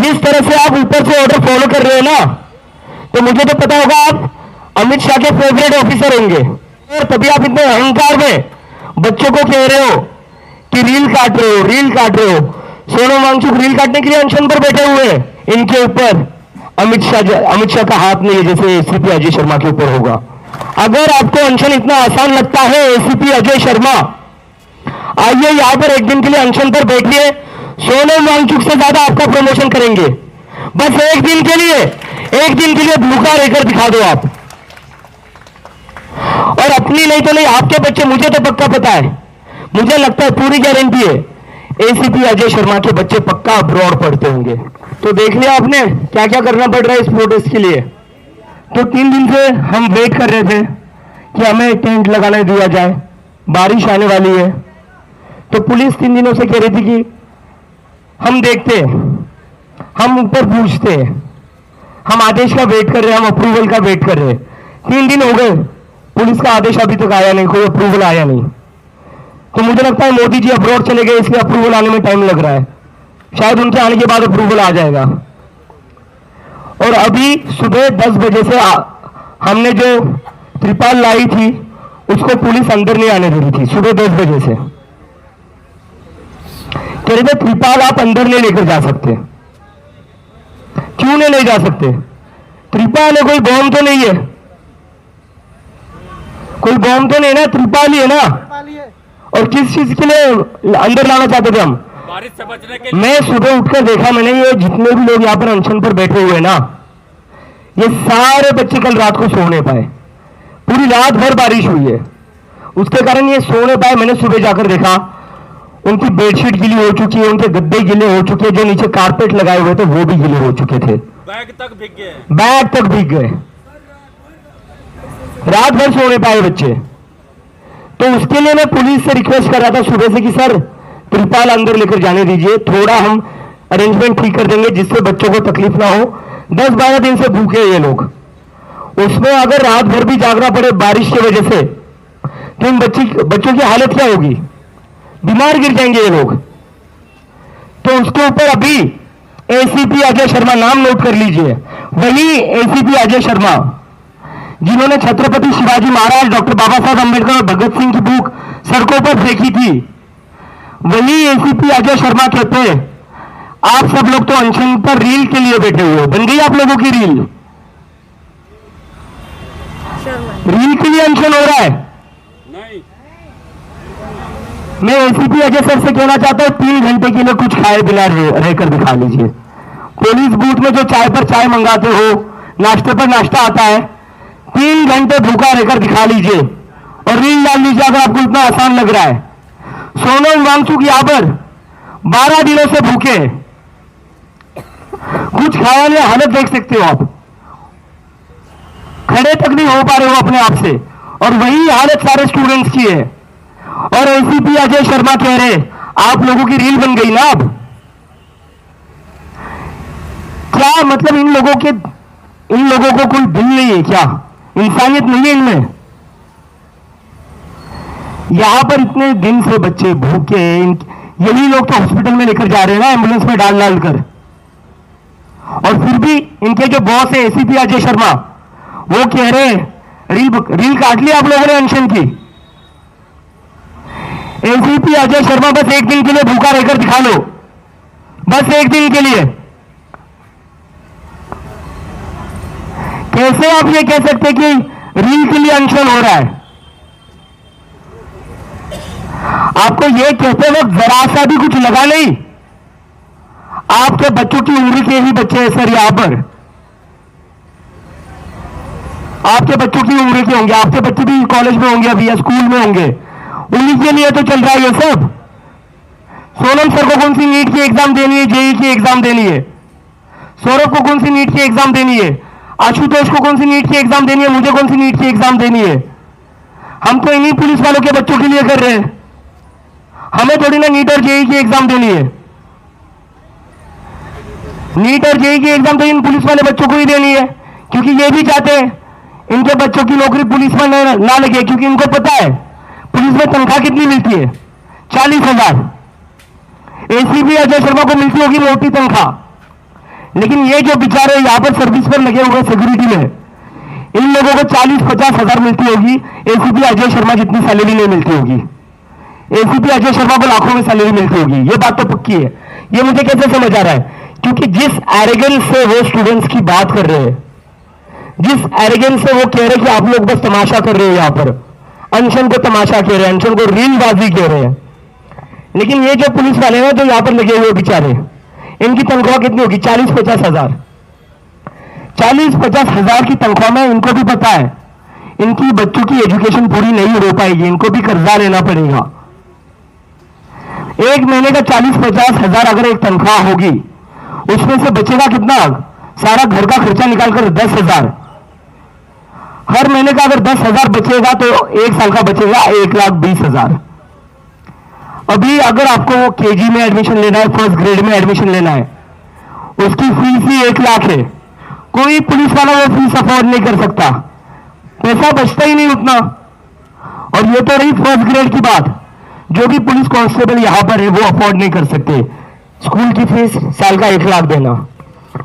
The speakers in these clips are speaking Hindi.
जिस तरह से आप ऊपर से ऑर्डर फॉलो कर रहे हो ना, तो मुझे तो पता होगा आप अमित शाह के फेवरेट ऑफिसर होंगे, और तभी आप इतने अहंकार में बच्चों को कह रहे हो कि रील काट रहे हो, रील काट रहे हो। सोनम वांगचुक रील काटने के लिए अनशन पर बैठे हुए हैं, इनके ऊपर अमित शाह का हाथ नहीं है जैसे एसीपी अजय शर्मा के ऊपर होगा। अगर आपको अनशन इतना आसान लगता है एसीपी अजय शर्मा, आइए यहां पर एक दिन के लिए अनशन पर बैठिए, सोनम वांगचुक से ज्यादा आपका प्रमोशन करेंगे। बस एक दिन के लिए भूखा रहकर दिखा दो आप, और अपनी नहीं तो नहीं आपके बच्चे, मुझे तो पक्का पता है, मुझे लगता है पूरी गारंटी है एसीपी अजय शर्मा के बच्चे पक्का अब्रॉड पढ़ते होंगे। तो देख लिया आपने क्या क्या करना पड़ रहा है इस प्रोटेस्ट के लिए। तो 3 दिन से हम वेट कर रहे थे कि हमें टेंट लगाने दिया जाए, बारिश आने वाली है। तो पुलिस 3 दिनों से कह रही थी कि हम देखते हैं, हम ऊपर पूछते हैं, हम आदेश का वेट कर रहे हैं, हम अप्रूवल का वेट कर रहे हैं। 3 दिन हो गए, पुलिस का आदेश अभी तक आया नहीं, कोई अप्रूवल आया नहीं। तो मुझे लगता है मोदी जी अब्रॉड चले गए, इसलिए अप्रूवल आने में टाइम लग रहा है, शायद उनके आने के बाद अप्रूवल आ जाएगा। और अभी सुबह 10 बजे से हमने जो त्रिपाल लाई थी उसको पुलिस अंदर नहीं आने दे रही थी। सुबह 10 बजे से कह रहे थे त्रिपाल आप अंदर नहीं लेकर जा सकते। क्यों नहीं ले जा सकते? त्रिपाल है, कोई बॉम्ब तो नहीं है, कोई बॉम्ब तो नहीं ना, त्रिपाल ही है ना। और किस चीज के लिए अंदर लाना चाहते थे हम? बारिश से बचने के। मैं सुबह उठकर देखा, मैंने ये जितने भी लोग यहाँ पर अनशन पर बैठे हुए ना, ये सारे बच्चे कल रात को सो नहीं पाए। पूरी रात भर बारिश हुई है, उसके कारण ये सो नहीं पाए। मैंने सुबह जाकर देखा, उनकी बेडशीट गीली हो चुकी है, उनके गद्दे गीले हो चुके, जो नीचे कारपेट लगाए हुए थे वो भी गीले हो चुके थे, बैग तक भीग गए, बैग तक भीग गए। रात भर सो नहीं पाए बच्चे। तो उसके लिए मैं पुलिस से रिक्वेस्ट कर रहा था सुबह से कि सर त्रिपाल अंदर लेकर जाने दीजिए, थोड़ा हम अरेंजमेंट ठीक कर देंगे जिससे बच्चों को तकलीफ ना हो। 10-12 दिन से भूखे ये लोग, उसमें अगर रात भर भी जागना पड़े बारिश की वजह से, तो इन बच्चों की हालत क्या होगी? बीमार गिर जाएंगे ये लोग। तो उसके ऊपर अभी एसीपी अजय शर्मा, नाम नोट कर लीजिए, वही एसीपी अजय शर्मा जिन्होंने छत्रपति शिवाजी महाराज, डॉक्टर बाबा साहब अंबेडकर और भगत सिंह की बुक सड़कों पर फेंकी थी, वही एसीपी अजय शर्मा कहते हैं आप सब लोग तो अनशन पर रील के लिए बैठे हुए हो। बन गई आप लोगों की रील? रील के लिए अनशन हो रहा है? नहीं। मैं एसीपी अजय सर से कहना चाहता हूं 3 घंटे के लिए कुछ खाए बिना रहकर दिखा लीजिए। पुलिस बूथ में जो चाय पर चाय मंगाते हो, नाश्ते पर नाश्ता आता है, 3 घंटे भूखा रहकर दिखा लीजिए और रील डाल लीजिए अगर आपको इतना आसान लग रहा है। सोनम वांगचुक यहां पर 12 दिनों से भूखे हैं, कुछ खाया नहीं, हालत देख सकते हो आप, खड़े तक नहीं हो पा रहे हो अपने आप से, और वही हालत सारे स्टूडेंट्स की है। और एसीपी अजय शर्मा कह रहे आप लोगों की रील बन गई ना। अब क्या मतलब इन लोगों को कोई दिल नहीं है क्या? इंसानियत नहीं है इनमें? यहां पर इतने दिन से बच्चे भूखे हैं, यही लोग तो हॉस्पिटल में लेकर जा रहे हैं ना, एम्बुलेंस में डाल कर, और फिर भी इनके जो बॉस है एसीपी अजय शर्मा, वो कह रहे रील काट ली आप लोगों ने अनशन की। एसीपी अजय शर्मा बस एक दिन के लिए भूखा रहकर दिखा लो, बस एक दिन के लिए। कैसे आप ये कह सकते कि रील के लिए अनशन हो रहा है? आपको ये कहते वक्त जरा सा भी कुछ लगा नहीं? आपके बच्चों की उम्र के ही बच्चे हैं सर यहां पर, आपके बच्चों की उम्र के होंगे, आपके बच्चे भी कॉलेज में होंगे अभी या स्कूल में होंगे, उन्हीं के लिए तो चल रहा है ये सब। सोनम सर को कौन सी नीट की एग्जाम देनी है, जेई की एग्जाम देनी है? सौरभ को कौन सी नीट की एग्जाम देनी है? आशुतोष को कौन सी नीट की एग्जाम देनी है? मुझे कौन सी नीट की एग्जाम देनी है? हम तो इन्हीं पुलिस वालों के बच्चों के लिए कर रहे हैं, हमें थोड़ी ना नीट और जेई की एग्जाम देनी है। नीट और जेई की एग्जाम तो इन पुलिस वाले बच्चों को ही देनी है, क्योंकि ये भी चाहते हैं इनके बच्चों की नौकरी पुलिस में ना लगे, क्योंकि इनको पता है पुलिस में तनख्वाह कितनी मिलती है, 40,000। एसीपी अजय शर्मा को मिलती होगी मोटी तनख्वाह, लेकिन ये जो बेचारे यहाँ पर सर्विस पर लगे हुए सिक्योरिटी में, इन लोगों को 40-50 हजार मिलती होगी, एसीपी अजय शर्मा जितनी सैलरी नहीं मिलती होगी। एसीपी अजय शर्मा को लाखों में सैलरी मिलती होगी, ये बात तो पक्की है। ये मुझे कैसे समझ आ रहा है? क्योंकि जिस एरोगेंस से वो स्टूडेंट्स की बात कर रहे हैं, जिस एरोगेंस से वो कह रहे हैं कि आप लोग बस तमाशा कर रहे हो, यहाँ पर अनशन को तमाशा कह रहे हैं, अनशन को रीलबाजी कह रहे हैं। लेकिन ये जो पुलिस वाले हैं जो यहाँ पर लगे हुए बेचारे, इनकी तनख्वाह कितनी होगी? 40-50 हजार। 40-50 हजार की तनख्वाह में इनको भी पता है इनकी बच्चों की एजुकेशन पूरी नहीं हो पाएगी, इनको भी कर्जा लेना पड़ेगा। एक महीने का 40-50 हजार अगर एक तनख्वाह होगी, उसमें से बचेगा कितना? सारा घर का खर्चा निकालकर 10 हजार। हर महीने का अगर 10 हजार बचेगा तो एक साल का बचेगा 1,20,000। अभी अगर आपको केजी में एडमिशन लेना है, फर्स्ट ग्रेड में एडमिशन लेना है, उसकी फीस ही 1 लाख है। कोई पुलिस वाला वो फीस अफोर्ड नहीं कर सकता, पैसा बचता ही नहीं उतना। और ये तो रही फर्स्ट ग्रेड की बात, जो भी पुलिस कांस्टेबल यहां पर है वो अफोर्ड नहीं कर सकते स्कूल की फीस साल का 1 लाख देना।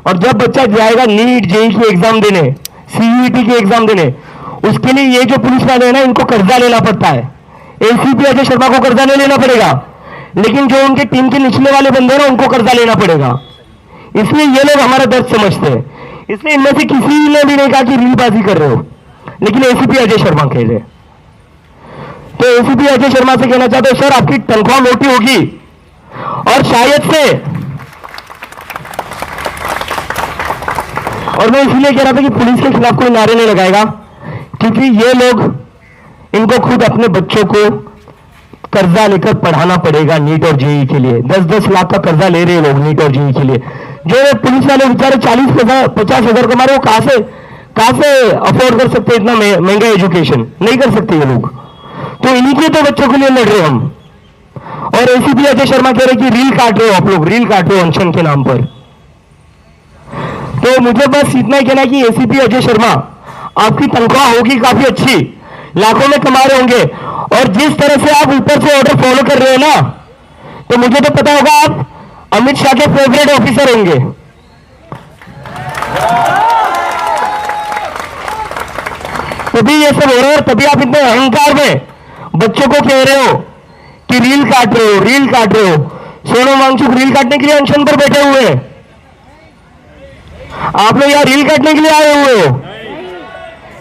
और जब बच्चा जाएगा नीट जेईई की एग्जाम देने, सीयूईटी की एग्जाम देने, उसके लिए ये जो पुलिस वाले हैं ना, इनको कर्जा लेना पड़ता है। एसीपी अजय शर्मा को कर्जा नहीं लेना पड़ेगा, लेकिन जो उनके टीम के निचले वाले बंदे हैं ना, उनको कर्जा लेना पड़ेगा। इसलिए ये लोग हमारा दर्द समझते हैं। इसलिए इनमें से किसी ने भी नहीं कहा कि रीलबाजी कर रहे हो, लेकिन एसीपी अजय शर्मा कह रहे। तो एसीपी अजय शर्मा से कहना चाहते हो, सर आपकी तनख्वाह मोटी होगी और शायद से, और मैं इसलिए कह रहा था कि पुलिस के खिलाफ कोई नारे नहीं लगाएगा, क्योंकि ये लोग, इनको खुद अपने बच्चों को कर्जा लेकर पढ़ाना पड़ेगा नीट और जेईई के लिए। 10-10 लाख का कर्जा ले रहे हैं लोग नीट और जेईई के लिए। जो पुलिस वाले बेचारे 40-50 हजार कमा रहे हो, कहां से अफोर्ड कर सकते इतना महंगा एजुकेशन? नहीं कर सकते ये लोग। तो इन्हीं के तो बच्चों के लिए लड़ रहे हम। और एसीपी अजय शर्मा कह रहे कि रील काट रहे हो आप लोग, रील काट रहे हो अनशन के नाम पर। तो मुझे बस इतना ही कहना है कि एसीपी अजय शर्मा, आपकी तनख्वाह होगी काफी अच्छी, लाखों में कमा रहे होंगे, और जिस तरह से आप ऊपर से ऑर्डर फॉलो कर रहे हो ना, तो मुझे तो पता होगा आप अमित शाह के फेवरेट ऑफिसर होंगे। तभी ये सब हो रहा है, तभी आप इतने अहंकार में बच्चों को कह रहे हो कि रील काट रहे हो, रील काट रहे हो। सोनम वांगचुक रील काटने के लिए अनशन पर बैठे हुए हैं, आप लोग यहाँ रील काटने के लिए आए हुए हो।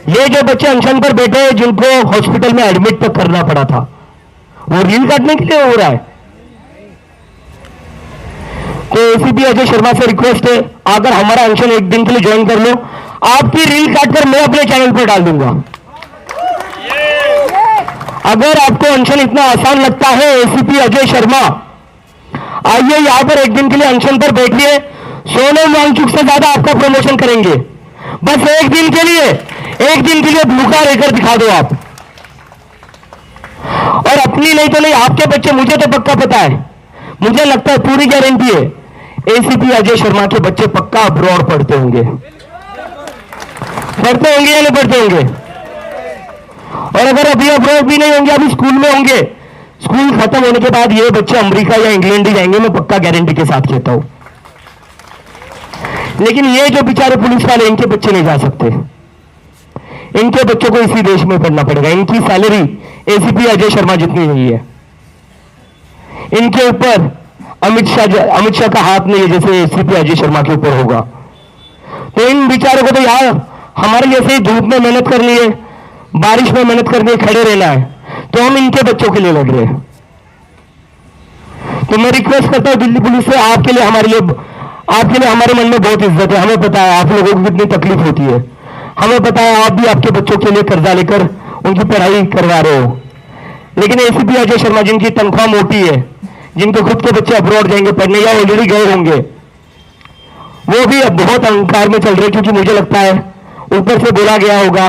ये जो बच्चे अनशन पर बैठे हैं, जिनको हॉस्पिटल में एडमिट तक करना पड़ा था, वो रील काटने के लिए हो रहा है। तो एसीपी अजय शर्मा से रिक्वेस्ट है, अगर हमारा अनशन एक दिन के लिए ज्वाइन कर लो, आपकी रील काटकर मैं अपने चैनल पर डाल दूंगा। अगर आपको अनशन इतना आसान लगता है, एसीपी अजय शर्मा आइए यहां पर एक दिन के लिए अनशन पर बैठिए, सोनम वांगचुक से ज्यादा आपका प्रमोशन करेंगे। बस एक दिन के लिए भूखा रहकर दिखा दो आप। और अपनी नहीं तो नहीं, आपके बच्चे, मुझे तो पक्का पता है, मुझे लगता है, पूरी गारंटी है, एसीपी अजय शर्मा के बच्चे पक्का अब्रॉड पढ़ते होंगे या नहीं पढ़ते होंगे। और अगर अभी अब्रॉड भी नहीं होंगे, अभी स्कूल में होंगे, स्कूल खत्म होने के बाद ये बच्चे अमेरिका या इंग्लैंड ही जाएंगे, मैं पक्का गारंटी के साथ कहता हूं। लेकिन ये जो बेचारे पुलिस वाले, इनके बच्चे नहीं जा सकते, इनके बच्चों को इसी देश में पढ़ना पड़ेगा। इनकी सैलरी एसीपी अजय शर्मा जितनी नहीं है। इनके ऊपर अमित शाह का हाथ नहीं है जैसे एसीपी अजय शर्मा के ऊपर होगा। तो इन बेचारों को तो यार हमारे जैसे ही धूप में मेहनत करनी है, बारिश में मेहनत करनी है, खड़े रहना है, तो हम इनके बच्चों के लिए लड़ रहे हैं। तो मैं रिक्वेस्ट करता हूं दिल्ली पुलिस से, आपके लिए हमारे मन में बहुत इज्जत है। हमें पता है आप लोगों को कितनी तकलीफ होती है, हमें पता है आप भी आपके बच्चों के लिए कर्जा लेकर उनकी पढ़ाई करवा रहे हो। लेकिन एसीपी अजय शर्मा, जिनकी तनख्वाह मोटी है, जिनके खुद के बच्चे अब्रॉड जाएंगे पढ़ने या ऑलरेडी गए होंगे, वो भी अब बहुत अहंकार में चल रहे, क्योंकि मुझे लगता है ऊपर से बोला गया होगा,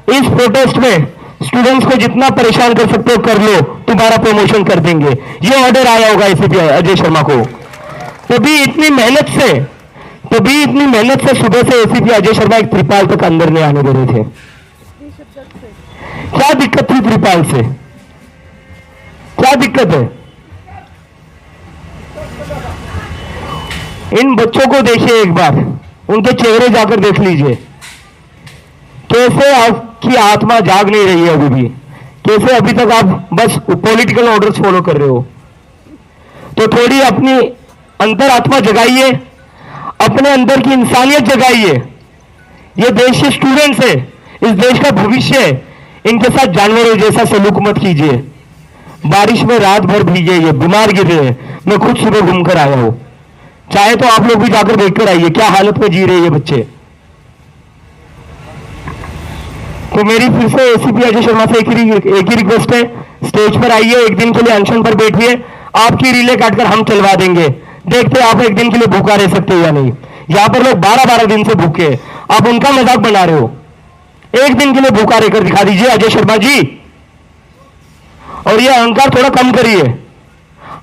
इस प्रोटेस्ट में स्टूडेंट्स को जितना परेशान कर सकते हो कर लो, तुम्हारा प्रमोशन कर देंगे, ये ऑर्डर आया होगा एसीपी अजय शर्मा को। तभी इतनी मेहनत से सुबह से एसीपी अजय शर्मा एक त्रिपाल तक अंदर नहीं आने दे रहे थे। क्या दिक्कत थी त्रिपाल से? क्या दिक्कत है? इन बच्चों को देखिए एक बार, उनके चेहरे जाकर देख लीजिए, कैसे आपकी आत्मा जाग नहीं रही है अभी भी, कैसे अभी तक आप बस पॉलिटिकल ऑर्डर्स फॉलो कर रहे हो। तो थोड़ी अपनी अंतरात्मा जगाइए, अपने अंदर की इंसानियत जगाइए। ये देश के स्टूडेंट्स है, इस देश का भविष्य है, इनके साथ जानवरों जैसा सलूक मत कीजिए। बारिश में रात भर भीगे, ये बीमार गिर रहे हैं, मैं खुद सुबह घूमकर आया हूं। चाहे तो आप लोग भी जाकर देखकर आइए क्या हालत में जी रहे हैं ये बच्चे। तो मेरी फिर से एसीपी अजय शर्मा से एक ही रिक्वेस्ट है, स्टेज पर आइए, एक दिन के लिए अनशन पर बैठिए, आपकी रीले काटकर हम चलवा देंगे। देखते हैं आप एक दिन के लिए भूखा रह सकते हैं या नहीं। यहां पर लोग 12-12 दिन से भूखे हैं, आप उनका मजाक बना रहे हो। एक दिन के लिए भूखा रहकर दिखा दीजिए अजय शर्मा जी। और ये अहंकार थोड़ा कम करिए,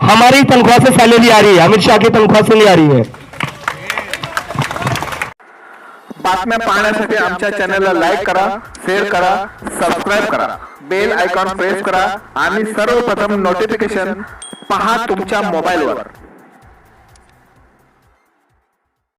हमारी तनख्वाह से सैलरी आ रही है, अमित शाह की तनख्वाह से नहीं आ रही है। बातम्या पाहण्यासाठी आमच्या चॅनलला लाईक करा, शेअर करा, सबस्क्राईब करा, बेल आयकॉन प्रेस करा आणि सर्वप्रथम नोटिफिकेशन पहा तुमच्या मोबाईलवर।